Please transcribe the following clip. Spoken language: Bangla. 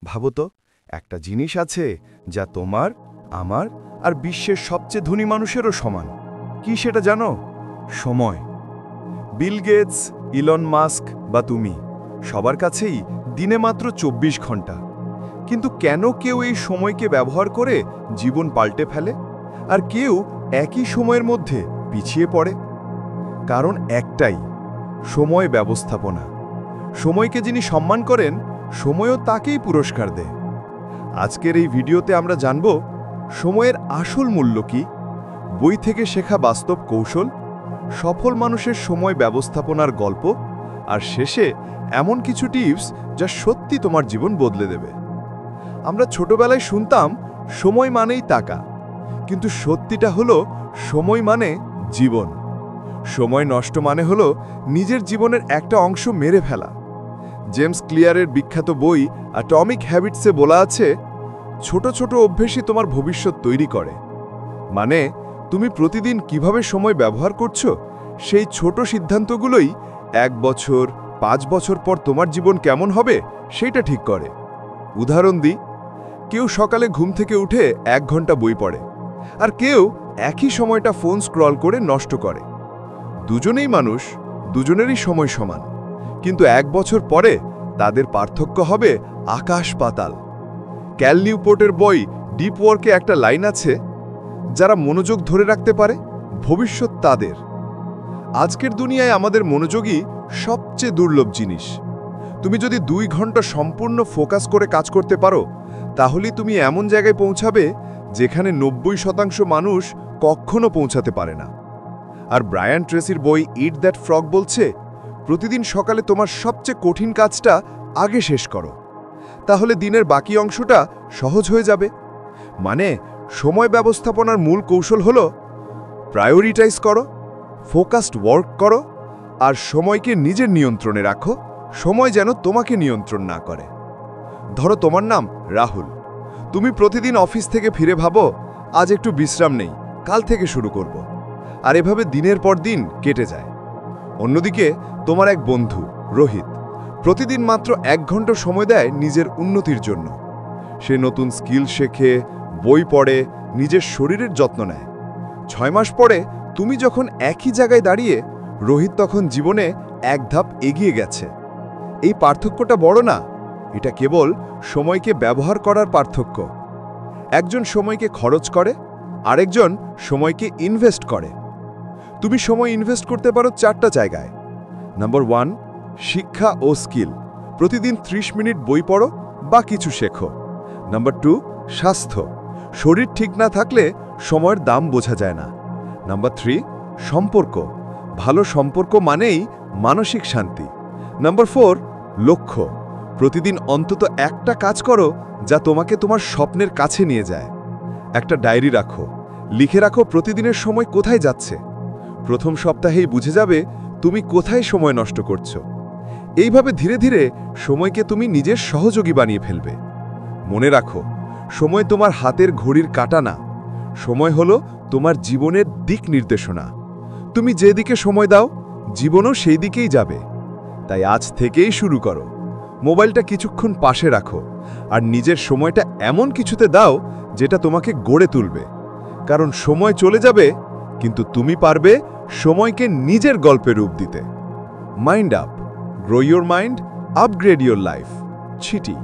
ভাবো তো, একটা জিনিস আছে যা তোমার, আমার আর বিশ্বের সবচেয়ে ধনী মানুষেরও সমান। কি সেটা জানো? সময়। বিল গেটস, ইলন মাস্ক বা তুমি, সবার কাছেই দিনে মাত্র ২৪ ঘন্টা। কিন্তু কেন কেউ এই সময়কে ব্যবহার করে জীবন পাল্টে ফেলে, আর কেউ একই সময়ের মধ্যে পিছিয়ে পড়ে? কারণ একটাই, সময় ব্যবস্থাপনা। সময়কে যিনি সম্মান করেন, সময়ও তাকেই পুরস্কার দেয়। আজকের এই ভিডিওতে আমরা জানব সময়ের আসল মূল্য কি, বই থেকে শেখা বাস্তব কৌশল, সফল মানুষের সময় ব্যবস্থাপনার গল্প, আর শেষে এমন কিছু টিপস যা সত্যি তোমার জীবন বদলে দেবে। আমরা ছোটবেলায় শুনতাম সময় মানেই টাকা, কিন্তু সত্যিটা হলো সময় মানে জীবন। সময় নষ্ট মানে হলো নিজের জীবনের একটা অংশ মেরে ফেলা। জেমস ক্লিয়ারের বিখ্যাত বই অ্যাটমিক হ্যাবিটসে বলা আছে, ছোট ছোট অভ্যেসই তোমার ভবিষ্যৎ তৈরি করে। মানে তুমি প্রতিদিন কিভাবে সময় ব্যবহার করছো, সেই ছোট সিদ্ধান্তগুলোই ১ বছর ৫ বছর পর তোমার জীবন কেমন হবে সেইটা ঠিক করে। উদাহরণ দিই, কেউ সকালে ঘুম থেকে উঠে ১ ঘন্টা বই পড়ে, আর কেউ একই সময়টা ফোন স্ক্রল করে নষ্ট করে। দুজনেই মানুষ, দুজনেরই সময় সমান, কিন্তু ১ বছর পরে তাদের পার্থক্য হবে আকাশ পাতাল। ক্যাল নিউপোর্টের বই ডিপ ওয়ার্কে একটা লাইন আছে, যারা মনোযোগ ধরে রাখতে পারে ভবিষ্যৎ তাদের। আজকের দুনিয়ায় আমাদের মনোযোগই সবচেয়ে দুর্লভ জিনিস। তুমি যদি ২ ঘন্টা সম্পূর্ণ ফোকাস করে কাজ করতে পারো, তাহলেই তুমি এমন জায়গায় পৌঁছাবে যেখানে ৯০% মানুষ কখনো পৌঁছাতে পারে না। আর ব্রায়ান ট্রেসির বই ইট দ্যাট ফ্রগ বলছে, প্রতিদিন সকালে তোমার সবচেয়ে কঠিন কাজটা আগে শেষ করো, তাহলে দিনের বাকি অংশটা সহজ হয়ে যাবে। মানে সময় ব্যবস্থাপনার মূল কৌশল হলো প্রায়োরিটাইজ করো, ফোকাসড ওয়ার্ক করো, আর সময়কে নিজের নিয়ন্ত্রণে রাখো, সময় যেন তোমাকে নিয়ন্ত্রণ না করে। ধরো তোমার নাম রাহুল, তুমি প্রতিদিন অফিস থেকে ফিরে ভাবো, আজ একটু বিশ্রাম নেই, কাল থেকে শুরু করব। আর এভাবে দিনের পর দিন কেটে যায়। অন্যদিকে তোমার এক বন্ধু রোহিত প্রতিদিন মাত্র ১ ঘন্টা সময় দেয় নিজের উন্নতির জন্য। সে নতুন স্কিল শেখে, বই পড়ে, নিজের শরীরের যত্ন নেয়। ৬ মাস পরে তুমি যখন একই জায়গায় দাঁড়িয়ে, রোহিত তখন জীবনে ১ ধাপ এগিয়ে গেছে। এই পার্থক্যটা বড় না, এটা কেবল সময়কে ব্যবহার করার পার্থক্য। একজন সময়কে খরচ করে, আরেকজন সময়কে ইনভেস্ট করে। তুমি সময় ইনভেস্ট করতে পারো ৪টা জায়গায়। নাম্বার ১, শিক্ষা ও স্কিল, প্রতিদিন ৩০ মিনিট বই পড়ো বা কিছু শেখো। নাম্বার ২, স্বাস্থ্য, শরীর ঠিক না থাকলে সময়ের দাম বোঝা যায় না। নাম্বার ৩, সম্পর্ক, ভালো সম্পর্ক মানেই মানসিক শান্তি। নাম্বার ৪, লক্ষ্য, প্রতিদিন অন্তত একটা কাজ করো যা তোমাকে তোমার স্বপ্নের কাছে নিয়ে যায়। একটা ডায়েরি রাখো, লিখে রাখো প্রতিদিনের সময় কোথায় যাচ্ছে। প্রথম সপ্তাহেই বুঝে যাবে তুমি কোথায় সময় নষ্ট করছো। এইভাবে ধীরে ধীরে সময়কে তুমি নিজের সহযোগী বানিয়ে ফেলবে। মনে রাখো, সময় তোমার হাতের ঘড়ির কাঁটা না, সময় হলো তোমার জীবনের দিক নির্দেশনা। তুমি যেদিকে সময় দাও, জীবনও সেই দিকেই যাবে। তাই আজ থেকেই শুরু করো, মোবাইলটা কিছুক্ষণ পাশে রাখো, আর নিজের সময়টা এমন কিছুতে দাও যেটা তোমাকে গড়ে তুলবে। কারণ সময় চলে যাবে, কিন্তু তুমি পারবে সময়কে নিজের গল্পে রূপ দিতে। Mind up, grow your mind, upgrade your life. চিটি।